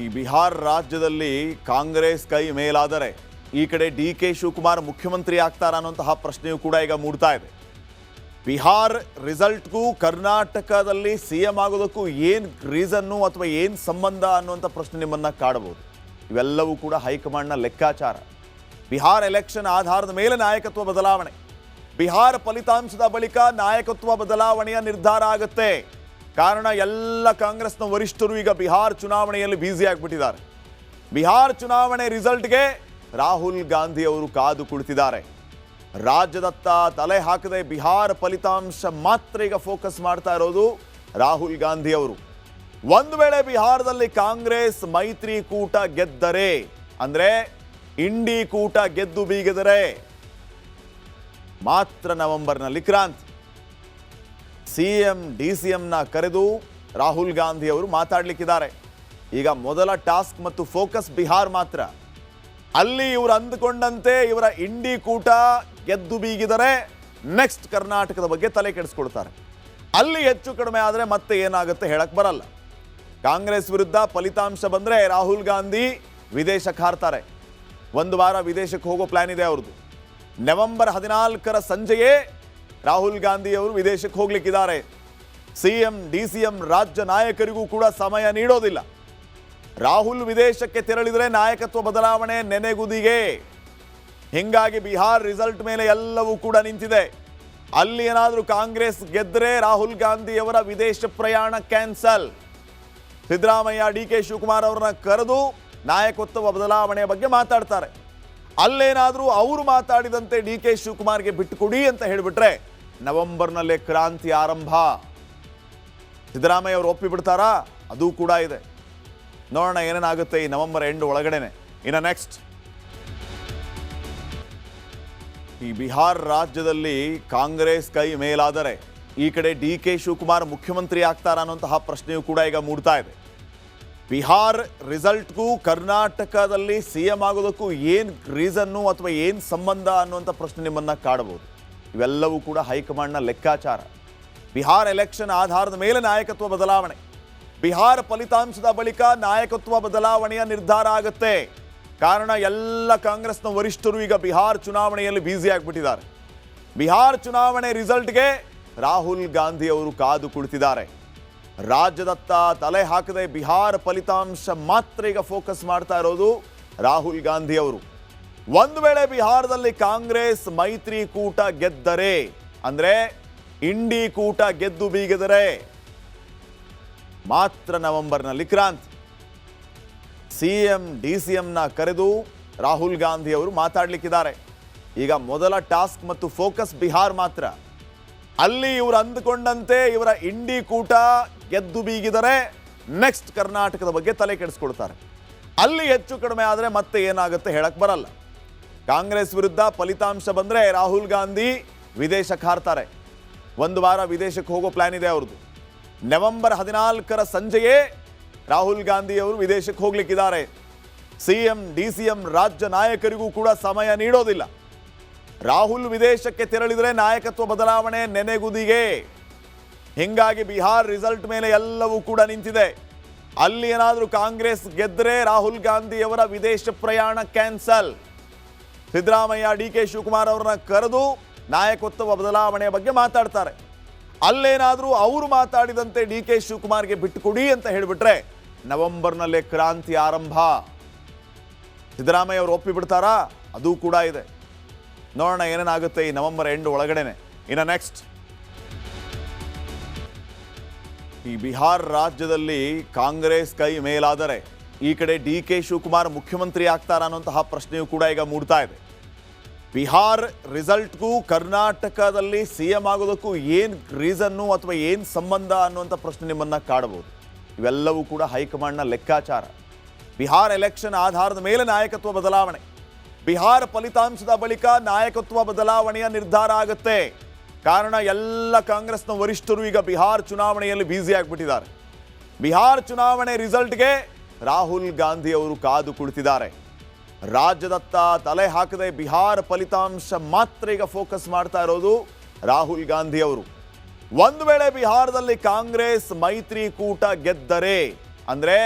ಈ ಬಿಹಾರ ರಾಜ್ಯದಲ್ಲಿ ಕಾಂಗ್ರೆಸ್ ಕೈ ಮೇಲಾದರೆ ಈ ಕಡೆ ಡಿ.ಕೆ. ಶಿವಕುಮಾರ್ ಮುಖ್ಯಮಂತ್ರಿ ಆಗ್ತಾರಾ ಅನ್ನುವಂತಹ ಪ್ರಶ್ನೆಯೂ ಕೂಡ ಈಗ ಮೂಡ್ತಾ ಇದೆ. ಬಿಹಾರ್ ರಿಸಲ್ಟ್ಗೂ ಕರ್ನಾಟಕದಲ್ಲಿ ಸಿಎಂ ಆಗೋದಕ್ಕೂ ಏನು ರೀಸನ್ನು ಅಥವಾ ಏನು ಸಂಬಂಧ ಅನ್ನುವಂಥ ಪ್ರಶ್ನೆ ನಿಮ್ಮನ್ನು ಕಾಡಬಹುದು. ಇವೆಲ್ಲವೂ ಕೂಡ ಹೈಕಮಾಂಡ್ನ ಲೆಕ್ಕಾಚಾರ. ಬಿಹಾರ್ ಎಲೆಕ್ಷನ್ ಆಧಾರದ ಮೇಲೆ ನಾಯಕತ್ವ ಬದಲಾವಣೆ, ಬಿಹಾರ ಫಲಿತಾಂಶದ ಬಳಿಕ ನಾಯಕತ್ವ ಬದಲಾವಣೆಯ ನಿರ್ಧಾರ ಆಗುತ್ತೆ. ಕಾರಣ ಎಲ್ಲ ಕಾಂಗ್ರೆಸ್ನ ವರಿಷ್ಠರು ಈಗ ಬಿಹಾರ್ ಚುನಾವಣೆಯಲ್ಲಿ ಬ್ಯುಸಿ ಆಗಿಬಿಟ್ಟಿದ್ದಾರೆ. ಬಿಹಾರ್ ಚುನಾವಣೆ ರಿಸಲ್ಟ್ಗೆ ರಾಹುಲ್ ಗಾಂಧಿ ಅವರು ಕಾದು ಕುಳಿತಿದ್ದಾರೆ. ರಾಜ್ಯದತ್ತ ತಲೆ ಹಾಕದೆ ಬಿಹಾರ ಫಲಿತಾಂಶ ಮಾತ್ರ ಈಗ ಫೋಕಸ್ ಮಾಡ್ತಾ ಇರೋದು ರಾಹುಲ್ ಗಾಂಧಿ ಅವರು. ಒಂದು ವೇಳೆ ಬಿಹಾರದಲ್ಲಿ ಕಾಂಗ್ರೆಸ್ ಮೈತ್ರಿಕೂಟ ಗೆದ್ದರೆ, ಅಂದ್ರೆ ಇಂಡಿ ಕೂಟ ಗೆದ್ದು ಬೀಗಿದರೆ ಮಾತ್ರ ನವೆಂಬರ್ನಲ್ಲಿ ಕ್ರಾಂತಿ. ಸಿಎಂ ಡಿಸಿಎಂನ ಕರೆದು ರಾಹುಲ್ ಗಾಂಧಿ ಅವರು ಮಾತಾಡ್ಲಿಕ್ಕಿದ್ದಾರೆ. ಈಗ ಮೊದಲ ಟಾಸ್ಕ್ ಮತ್ತು ಫೋಕಸ್ ಬಿಹಾರ್ ಮಾತ್ರ. ಅಲ್ಲಿ ಇವರು ಅಂದುಕೊಂಡಂತೆ ಇವರ ಇಂಡಿ ಕೂಟ ಗೆದ್ದು ಬೀಗಿದರೆ ನೆಕ್ಸ್ಟ್ ಕರ್ನಾಟಕದ ಬಗ್ಗೆ ತಲೆ ಕೆಡಿಸ್ಕೊಳ್ತಾರೆ. ಅಲ್ಲಿ ಹೆಚ್ಚು ಕಡಿಮೆ ಆದರೆ ಮತ್ತೆ ಏನಾಗುತ್ತೆ ಹೇಳಕ್ ಬರಲ್ಲ. ಕಾಂಗ್ರೆಸ್ ವಿರುದ್ಧ ಫಲಿತಾಂಶ ಬಂದರೆ ರಾಹುಲ್ ಗಾಂಧಿ ವಿದೇಶಕ್ಕೆ ಹಾರ್ತಾರೆ. ಒಂದು ವಾರ ವಿದೇಶಕ್ಕೆ ಹೋಗೋ ಪ್ಲಾನ್ ಇದೆ ಅವ್ರದ್ದು. ನವೆಂಬರ್ 14ರ ಸಂಜೆಯೇ ರಾಹುಲ್ ಗಾಂಧಿ ಅವರು ವಿದೇಶಕ್ಕೆ ಹೋಗ್ಲಿಕ್ಕಿದ್ದಾರೆ. ಸಿಎಂ ಡಿಸಿಎಂ ರಾಜ್ಯ ನಾಯಕರಿಗೂ ಕೂಡ ಸಮಯ ನೀಡೋದಿಲ್ಲ. ರಾಹುಲ್ ವಿದೇಶಕ್ಕೆ ತೆರಳಿದರೆ ನಾಯಕತ್ವ ಬದಲಾವಣೆ ನೆನೆಗುದಿಗೆ. ಹಿಂಗಾಗಿ ಬಿಹಾರ್ ರಿಸಲ್ಟ್ ಮೇಲೆ ಎಲ್ಲವೂ ಕೂಡ ನಿಂತಿದೆ. ಅಲ್ಲಿ ಏನಾದರೂ ಕಾಂಗ್ರೆಸ್ ಗೆದ್ದರೆ ರಾಹುಲ್ ಗಾಂಧಿ ಅವರ ವಿದೇಶ ಪ್ರಯಾಣ ಕ್ಯಾನ್ಸಲ್. ಸಿದ್ದರಾಮಯ್ಯ ಡಿ.ಕೆ. ಶಿವಕುಮಾರ್ ಅವರನ್ನ ಕರೆದು ನಾಯಕತ್ವ ಬದಲಾವಣೆಯ ಬಗ್ಗೆ ಮಾತಾಡ್ತಾರೆ. ಅಲ್ಲೇನಾದರೂ ಅವರು ಮಾತಾಡಿದಂತೆ ಡಿ.ಕೆ. ಶಿವಕುಮಾರ್ಗೆ ಬಿಟ್ಟುಕೊಡಿ ಅಂತ ಹೇಳಿಬಿಟ್ರೆ ನವೆಂಬರ್ನಲ್ಲೇ ಕ್ರಾಂತಿ ಆರಂಭ. ಸಿದ್ದರಾಮಯ್ಯ ಅವರು ಒಪ್ಪಿಬಿಡ್ತಾರಾ? ಅದು ಕೂಡ ಇದೆ. ನೋಡೋಣ ಏನೇನಾಗುತ್ತೆ ಈ ನವೆಂಬರ್ ಎಂಡ್ ಒಳಗಡೆನೆ. ಇನ್ನು ನೆಕ್ಸ್ಟ್, ಈ ಬಿಹಾರ್ ರಾಜ್ಯದಲ್ಲಿ ಕಾಂಗ್ರೆಸ್ ಕೈ ಮೇಲಾದರೆ ಈ ಕಡೆ ಡಿ.ಕೆ. ಶಿವಕುಮಾರ್ ಮುಖ್ಯಮಂತ್ರಿ ಆಗ್ತಾರಾ ಅನ್ನುವಂತಹ ಪ್ರಶ್ನೆಯೂ ಕೂಡ ಈಗ ಮೂಡ್ತಾ ಇದೆ. ಬಿಹಾರ್ ರಿಸಲ್ಟ್ಗೂ ಕರ್ನಾಟಕದಲ್ಲಿ ಸಿಎಂ ಆಗೋದಕ್ಕೂ ಏನು ರೀಸನ್ನು ಅಥವಾ ಏನು ಸಂಬಂಧ ಅನ್ನುವಂಥ ಪ್ರಶ್ನೆ ನಿಮ್ಮನ್ನು ಕಾಡಬಹುದು. ಇವೆಲ್ಲವೂ ಕೂಡ ಹೈಕಮಾಂಡ್ನ ಲೆಕ್ಕಾಚಾರ. ಬಿಹಾರ್ ಎಲೆಕ್ಷನ್ ಆಧಾರದ ಮೇಲೆ ನಾಯಕತ್ವ ಬದಲಾವಣೆ, ಬಿಹಾರ ಫಲಿತಾಂಶದ ಬಳಿಕ ನಾಯಕತ್ವ ಬದಲಾವಣೆಯ ನಿರ್ಧಾರ ಆಗುತ್ತೆ. ಕಾರಣ ಎಲ್ಲ ಕಾಂಗ್ರೆಸ್ನ ವರಿಷ್ಠರು ಈಗ ಬಿಹಾರ್ ಚುನಾವಣೆಯಲ್ಲಿ ಬ್ಯುಸಿ ಆಗಿಬಿಟ್ಟಿದ್ದಾರೆ. ಬಿಹಾರ್ ಚುನಾವಣೆ ರಿಸಲ್ಟ್ಗೆ ರಾಹುಲ್ ಗಾಂಧಿ ಅವರು ಕಾದು ಕುಳಿತಿದ್ದಾರೆ. ರಾಜ್ಯದತ್ತ ತಲೆ ಹಾಕದೆ ಬಿಹಾರ ಫಲಿತಾಂಶ ಮಾತ್ರ ಈಗ ಫೋಕಸ್ ಮಾಡ್ತಾ ಇರೋದು ರಾಹುಲ್ ಗಾಂಧಿ ಅವರು. ಒಂದು ವೇಳೆ ಬಿಹಾರದಲ್ಲಿ ಕಾಂಗ್ರೆಸ್ ಮೈತ್ರಿಕೂಟ ಗೆದ್ದರೆ, ಅಂದ್ರೆ ಇಂಡಿ ಕೂಟ ಗೆದ್ದು ಬೀಗಿದರೆ ಮಾತ್ರ ನವೆಂಬರ್ನಲ್ಲಿ ಕ್ರಾಂತಿ. ಸಿಎಂ ಡಿಸಿಎಂನ ಕರೆದು ರಾಹುಲ್ ಗಾಂಧಿ ಅವರು ಮಾತಾಡ್ಲಿಕ್ಕಿದ್ದಾರೆ. ಈಗ ಮೊದಲ ಟಾಸ್ಕ್ ಮತ್ತು ಫೋಕಸ್ ಬಿಹಾರ್ ಮಾತ್ರ. ಅಲ್ಲಿ ಇವರು ಅಂದುಕೊಂಡಂತೆ ಇವರ ಇಂಡಿ ಕೂಟ ಗೆದ್ದು ಬೀಗಿದರೆ ನೆಕ್ಸ್ಟ್ ಕರ್ನಾಟಕದ ಬಗ್ಗೆ ತಲೆ ಕೆಡಿಸ್ಕೊಳ್ತಾರೆ. ಅಲ್ಲಿ ಹೆಚ್ಚು ಕಡಿಮೆ ಆದರೆ ಮತ್ತೆ ಏನಾಗುತ್ತೆ ಹೇಳಕ್ ಬರಲ್ಲ. ಕಾಂಗ್ರೆಸ್ ವಿರುದ್ಧ ಫಲಿತಾಂಶ ಬಂದರೆ ರಾಹುಲ್ ಗಾಂಧಿ ವಿದೇಶಕ್ಕೆ ಹಾರ್ತಾರೆ. ಒಂದು ವಾರ ವಿದೇಶಕ್ಕೆ ಹೋಗೋ ಪ್ಲಾನ್ ಇದೆ ಅವ್ರದ್ದು. ನವೆಂಬರ್ 14ರ ಸಂಜೆಯೇ ರಾಹುಲ್ ಗಾಂಧಿ ಅವರು ವಿದೇಶಕ್ಕೆ ಹೋಗ್ಲಿಕ್ಕಿದ್ದಾರೆ. ಸಿಎಂ ಡಿಸಿಎಂ ರಾಜ್ಯ ನಾಯಕರಿಗೂ ಕೂಡ ಸಮಯ ನೀಡೋದಿಲ್ಲ. ರಾಹುಲ್ ವಿದೇಶಕ್ಕೆ ತೆರಳಿದರೆ ನಾಯಕತ್ವ ಬದಲಾವಣೆ ನೆನೆಗುದಿಗೆ. ಹಿಂಗಾಗಿ ಬಿಹಾರ್ ರಿಸಲ್ಟ್ ಮೇಲೆ ಎಲ್ಲವೂ ಕೂಡ ನಿಂತಿದೆ. ಅಲ್ಲಿ ಏನಾದರೂ ಕಾಂಗ್ರೆಸ್ ಗೆದ್ದರೆ ರಾಹುಲ್ ಗಾಂಧಿ ಅವರ ವಿದೇಶ ಪ್ರಯಾಣ ಕ್ಯಾನ್ಸಲ್. ಸಿದ್ದರಾಮಯ್ಯ ಡಿ.ಕೆ. ಶಿವಕುಮಾರ್ ಅವರನ್ನ ಕರೆದು ನಾಯಕತ್ವ ಬದಲಾವಣೆಯ ಬಗ್ಗೆ ಮಾತಾಡ್ತಾರೆ. ಅಲ್ಲೇನಾದರೂ ಅವರು ಮಾತಾಡಿದಂತೆ ಡಿ.ಕೆ. ಶಿವಕುಮಾರ್ಗೆ ಬಿಟ್ಟುಕೊಡಿ ಅಂತ ಹೇಳಿಬಿಟ್ರೆ ನವೆಂಬರ್ನಲ್ಲೇ ಕ್ರಾಂತಿ ಆರಂಭ. ಸಿದ್ದರಾಮಯ್ಯ ಅವರು ಒಪ್ಪಿಬಿಡ್ತಾರಾ? ಅದು ಕೂಡ ಇದೆ. ನೋಡೋಣ ಏನೇನಾಗುತ್ತೆ ಈ ನವೆಂಬರ್ ಎಂಡ್ ಒಳಗಡೆನೆ. ಇನ್ನು ನೆಕ್ಸ್ಟ್, ಈ ಬಿಹಾರ್ ರಾಜ್ಯದಲ್ಲಿ ಕಾಂಗ್ರೆಸ್ ಕೈ ಮೇಲಾದರೆ ಈ ಕಡೆ ಡಿ.ಕೆ. ಶಿವಕುಮಾರ್ ಮುಖ್ಯಮಂತ್ರಿ ಆಗ್ತಾರಾ ಅನ್ನುವಂತಹ ಪ್ರಶ್ನೆಯೂ ಕೂಡ ಈಗ ಮೂಡ್ತಾ ಇದೆ. ಬಿಹಾರ್ ರಿಸಲ್ಟ್ಗೂ ಕರ್ನಾಟಕದಲ್ಲಿ ಸಿಎಂ ಆಗೋದಕ್ಕೂ ಏನು ರೀಸನ್ನು ಅಥವಾ ಏನು ಸಂಬಂಧ ಅನ್ನುವಂಥ ಪ್ರಶ್ನೆ ನಿಮ್ಮನ್ನು ಕಾಡಬಹುದು. ಇವೆಲ್ಲವೂ ಕೂಡ ಹೈಕಮಾಂಡ್ನ ಲೆಕ್ಕಾಚಾರ. ಬಿಹಾರ್ ಎಲೆಕ್ಷನ್ ಆಧಾರದ ಮೇಲೆ ನಾಯಕತ್ವ ಬದಲಾವಣೆ, ಬಿಹಾರ ಫಲಿತಾಂಶದ ಬಳಿಕ ನಾಯಕತ್ವ ಬದಲಾವಣೆಯ ನಿರ್ಧಾರ ಆಗುತ್ತೆ. ಕಾರಣ ಎಲ್ಲ ಕಾಂಗ್ರೆಸ್ನ ವರಿಷ್ಠರು ಈಗ ಬಿಹಾರ್ ಚುನಾವಣೆಯಲ್ಲಿ ಬ್ಯುಸಿ ಆಗಿಬಿಟ್ಟಿದ್ದಾರೆ. ಬಿಹಾರ್ ಚುನಾವಣೆ ರಿಸಲ್ಟ್ಗೆ ರಾಹುಲ್ ಗಾಂಧಿ ಅವರು ಕಾದು ಕುಳಿತಿದ್ದಾರೆ. ರಾಜ್ಯದತ್ತ ತಲೆ ಹಾಕದೆ ಬಿಹಾರ ಫಲಿತಾಂಶ ಮಾತ್ರ ಈಗ ಫೋಕಸ್ ಮಾಡ್ತಾ ಇರೋದು ರಾಹುಲ್ ಗಾಂಧಿ ಅವರು. ಒಂದು ವೇಳೆ ಬಿಹಾರದಲ್ಲಿ ಕಾಂಗ್ರೆಸ್ ಮೈತ್ರಿಕೂಟ ಗೆದ್ದರೆ, ಅಂದ್ರೆ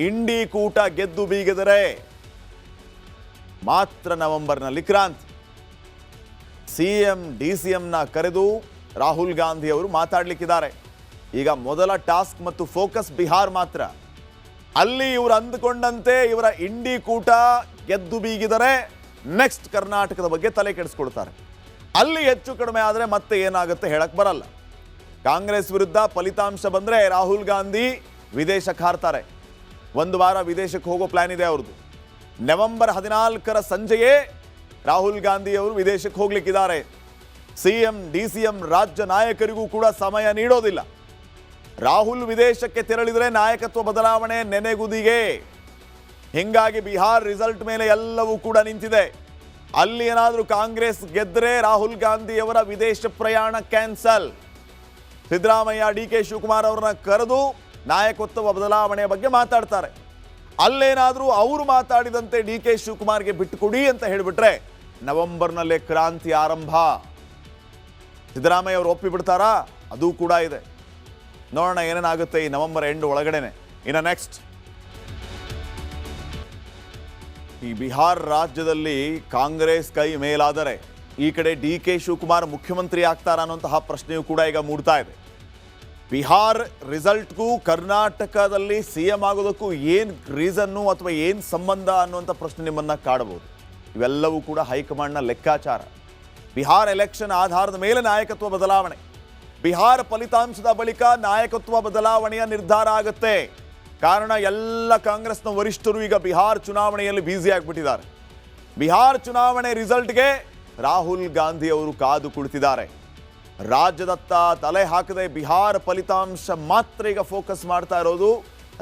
ಇಂಡಿ ಕೂಟ ಗೆದ್ದು ಬೀಗಿದರೆ ಮಾತ್ರ ನವೆಂಬರ್ನಲ್ಲಿ ಕ್ರಾಂತಿ. ಸಿಎಂ ಡಿಸಿಎಂನ ಕರೆದು ರಾಹುಲ್ ಗಾಂಧಿ ಅವರು ಮಾತಾಡ್ಲಿಕ್ಕಿದ್ದಾರೆ. ಈಗ ಮೊದಲ ಟಾಸ್ಕ್ ಮತ್ತು ಫೋಕಸ್ ಬಿಹಾರ್ ಮಾತ್ರ. ಅಲ್ಲಿ ಇವರು ಅಂದುಕೊಂಡಂತೆ ಇವರ ಇಂಡಿ ಕೂಟ ಗೆದ್ದು ಬೀಗಿದರೆ ನೆಕ್ಸ್ಟ್ ಕರ್ನಾಟಕದ ಬಗ್ಗೆ ತಲೆ ಕೆಡಿಸ್ಕೊಳ್ತಾರೆ. ಅಲ್ಲಿ ಹೆಚ್ಚು ಕಡಿಮೆ ಆದರೆ ಮತ್ತೆ ಏನಾಗುತ್ತೆ ಹೇಳಕ್ ಬರಲ್ಲ. ಕಾಂಗ್ರೆಸ್ ವಿರುದ್ಧ ಫಲಿತಾಂಶ ಬಂದರೆ ರಾಹುಲ್ ಗಾಂಧಿ ವಿದೇಶಕ್ಕೆ ಹಾರ್ತಾರೆ. ಒಂದು ವಾರ ವಿದೇಶಕ್ಕೆ ಹೋಗೋ ಪ್ಲಾನ್ ಇದೆ ಅವ್ರದ್ದು. ನವೆಂಬರ್ 14ರ ಸಂಜೆಯೇ ರಾಹುಲ್ ಗಾಂಧಿ ಅವರು ವಿದೇಶಕ್ಕೆ ಹೋಗ್ಲಿಕ್ಕಿದ್ದಾರೆ. ಸಿಎಂ ಡಿಸಿಎಂ ರಾಜ್ಯ ನಾಯಕರಿಗೂ ಕೂಡ ಸಮಯ ನೀಡೋದಿಲ್ಲ. ರಾಹುಲ್ ವಿದೇಶಕ್ಕೆ ತೆರಳಿದರೆ ನಾಯಕತ್ವ ಬದಲಾವಣೆ ನೆನೆಗುದಿಗೆ. ಹಿಂಗಾಗಿ ಬಿಹಾರ್ ರಿಸಲ್ಟ್ ಮೇಲೆ ಎಲ್ಲವೂ ಕೂಡ ನಿಂತಿದೆ. ಅಲ್ಲಿ ಏನಾದರೂ ಕಾಂಗ್ರೆಸ್ ಗೆದ್ದರೆ ರಾಹುಲ್ ಗಾಂಧಿ ಅವರ ವಿದೇಶ ಪ್ರಯಾಣ ಕ್ಯಾನ್ಸಲ್. ಸಿದ್ದರಾಮಯ್ಯ ಡಿಕೆ ಶಿವಕುಮಾರ್ ಅವರನ್ನ ಕರೆದು ನಾಯಕತ್ವ ಬದಲಾವಣೆಯ ಬಗ್ಗೆ ಮಾತಾಡ್ತಾರೆ. ಅಲ್ಲೇನಾದರೂ ಅವರು ಮಾತಾಡಿದಂತೆ ಡಿಕೆ ಶಿವಕುಮಾರ್ಗೆ ಬಿಟ್ಟುಕೊಡಿ ಅಂತ ಹೇಳಿಬಿಟ್ರೆ ನವೆಂಬರ್ನಲ್ಲೇ ಕ್ರಾಂತಿ ಆರಂಭ. ಸಿದ್ದರಾಮಯ್ಯ ಅವರು ಒಪ್ಪಿಬಿಡ್ತಾರಾ? ಅದು ಕೂಡ ಇದೆ. ನೋಡೋಣ ಏನೇನಾಗುತ್ತೆ ಈ ನವೆಂಬರ್ ಎಂಡ್ ಒಳಗಡೆನೆ. ಇನ್ನು ನೆಕ್ಸ್ಟ್, ಈ ಬಿಹಾರ್ ರಾಜ್ಯದಲ್ಲಿ ಕಾಂಗ್ರೆಸ್ ಕೈ ಮೇಲಾದರೆ ಈ ಕಡೆ ಡಿಕೆ ಶಿವಕುಮಾರ್ ಮುಖ್ಯಮಂತ್ರಿ ಆಗ್ತಾರ ಅನ್ನುವಂತಹ ಪ್ರಶ್ನೆಯೂ ಕೂಡ ಈಗ ಮೂಡ್ತಾ ಇದೆ. ಬಿಹಾರ್ ರಿಸಲ್ಟ್ಗೂ ಕರ್ನಾಟಕದಲ್ಲಿ ಸಿಎಂ ಆಗೋದಕ್ಕೂ ಏನು ರೀಸನ್ನು ಅಥವಾ ಏನು ಸಂಬಂಧ ಅನ್ನುವಂಥ ಪ್ರಶ್ನೆ ನಿಮ್ಮನ್ನು ಕಾಡಬಹುದು. ಇವೆಲ್ಲವೂ ಕೂಡ ಹೈಕಮಾಂಡ್ನ ಲೆಕ್ಕಾಚಾರ. ಬಿಹಾರ್ ಎಲೆಕ್ಷನ್ ಆಧಾರದ ಮೇಲೆ ನಾಯಕತ್ವ ಬದಲಾವಣೆ. ಬಿಹಾರ ಫಲಿತಾಂಶದ ಬಳಿಕ ನಾಯಕತ್ವ ಬದಲಾವಣೆಯ ನಿರ್ಧಾರ ಆಗುತ್ತೆ. ಕಾರಣ ಎಲ್ಲ ಕಾಂಗ್ರೆಸ್ನ ವರಿಷ್ಠರು ಈಗ ಬಿಹಾರ್ ಚುನಾವಣೆಯಲ್ಲಿ ಬ್ಯುಸಿ ಆಗಿಬಿಟ್ಟಿದ್ದಾರೆ. ಬಿಹಾರ್ ಚುನಾವಣೆ ರಿಸಲ್ಟ್ಗೆ ರಾಹುಲ್ ಗಾಂಧಿ ಅವರು ಕಾದು ಕುಳಿತಿದ್ದಾರೆ. ರಾಜ್ಯದತ್ತ ತಲೆ ಹಾಕದೆ ಬಿಹಾರ ಫಲಿತಾಂಶ ಮಾತ್ರ ಈಗ ಫೋಕಸ್ ಮಾಡ್ತಾ ಇರೋದು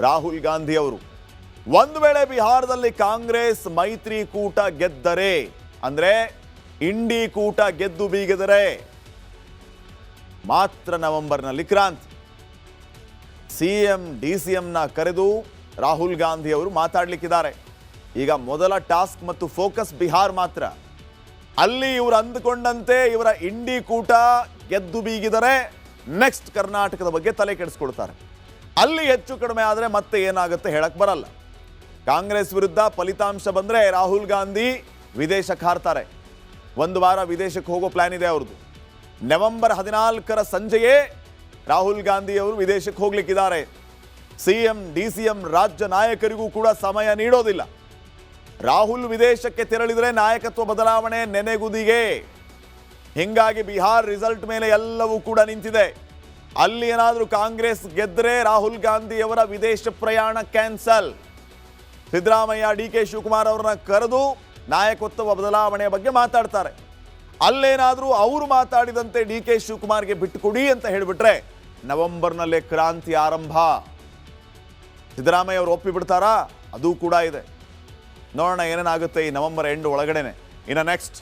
ರಾಹುಲ್ ಗಾಂಧಿ ಅವರು. ಒಂದು ವೇಳೆ ಬಿಹಾರದಲ್ಲಿ ಕಾಂಗ್ರೆಸ್ ಮೈತ್ರಿಕೂಟ ಗೆದ್ದರೆ, ಅಂದ್ರೆ ಇಂಡಿ ಕೂಟ ಗೆದ್ದು ಬೀಗಿದರೆ ಮಾತ್ರ ನವೆಂಬರ್ನಲ್ಲಿ ಕ್ರಾಂತಿ. ಸಿಎಂ ಡಿಸಿಎಂನ ಕರೆದು ರಾಹುಲ್ ಗಾಂಧಿ ಅವರು ಮಾತಾಡ್ಲಿಕ್ಕಿದ್ದಾರೆ. ಈಗ ಮೊದಲ ಟಾಸ್ಕ್ ಮತ್ತು ಫೋಕಸ್ ಬಿಹಾರ್ ಮಾತ್ರ. ಅಲ್ಲಿ ಇವರು ಅಂದುಕೊಂಡಂತೆ ಇವರ ಇಂಡಿ ಕೂಟ ಗೆದ್ದು ಬೀಗಿದರೆ ನೆಕ್ಸ್ಟ್ ಕರ್ನಾಟಕದ ಬಗ್ಗೆ ತಲೆ ಕೆಡಿಸ್ಕೊಳ್ತಾರೆ. ಅಲ್ಲಿ ಹೆಚ್ಚು ಕಡಿಮೆ ಆದರೆ ಮತ್ತೆ ಏನಾಗುತ್ತೆ ಹೇಳಕ್ ಬರಲ್ಲ. ಕಾಂಗ್ರೆಸ್ ವಿರುದ್ಧ ಫಲಿತಾಂಶ ಬಂದರೆ ರಾಹುಲ್ ಗಾಂಧಿ ವಿದೇಶಕ್ಕೆ ಹಾರ್ತಾರೆ. ಒಂದು ವಾರ ವಿದೇಶಕ್ಕೆ ಹೋಗೋ ಪ್ಲಾನ್ ಇದೆ ಅವ್ರದ್ದು. ನವೆಂಬರ್ 14ರ ಸಂಜೆಯೇ ರಾಹುಲ್ ಗಾಂಧಿ ಅವರು ವಿದೇಶಕ್ಕೆ ಹೋಗ್ಲಿಕ್ಕಿದ್ದಾರೆ. ಸಿಎಂ ಡಿಸಿಎಂ ರಾಜ್ಯ ನಾಯಕರಿಗೂ ಕೂಡ ಸಮಯ ನೀಡೋದಿಲ್ಲ. ರಾಹುಲ್ ವಿದೇಶಕ್ಕೆ ತೆರಳಿದರೆ ನಾಯಕತ್ವ ಬದಲಾವಣೆ ನೆನೆಗುದಿಗೆ. ಹಿಂಗಾಗಿ ಬಿಹಾರ್ ರಿಸಲ್ಟ್ ಮೇಲೆ ಎಲ್ಲವೂ ಕೂಡ ನಿಂತಿದೆ. ಅಲ್ಲಿ ಏನಾದರೂ ಕಾಂಗ್ರೆಸ್ ಗೆದ್ದರೆ ರಾಹುಲ್ ಗಾಂಧಿ ಅವರ ವಿದೇಶ ಪ್ರಯಾಣ ಕ್ಯಾನ್ಸಲ್. ಸಿದ್ದರಾಮಯ್ಯ ಡಿಕೆ ಶಿವಕುಮಾರ್ ಅವರನ್ನ ಕರೆದು ನಾಯಕತ್ವ ಬದಲಾವಣೆಯ ಬಗ್ಗೆ ಮಾತಾಡ್ತಾರೆ. ಅಲ್ಲೇನಾದರೂ ಅವರು ಮಾತಾಡಿದಂತೆ ಡಿಕೆ ಶಿವಕುಮಾರ್ಗೆ ಬಿಟ್ಟುಕೊಡಿ ಅಂತ ಹೇಳಿಬಿಟ್ರೆ ನವೆಂಬರ್ನಲ್ಲೇ ಕ್ರಾಂತಿ ಆರಂಭ. ಸಿದ್ದರಾಮಯ್ಯ ಅವರು ಒಪ್ಪಿಬಿಡ್ತಾರಾ? ಅದು ಕೂಡ ಇದೆ. ನೋಡೋಣ ಏನೇನಾಗುತ್ತೆ ಈ ನವೆಂಬರ್ ಎಂಡ್ ಒಳಗಡೆನೆ. ಇನ್ನು ನೆಕ್ಸ್ಟ್,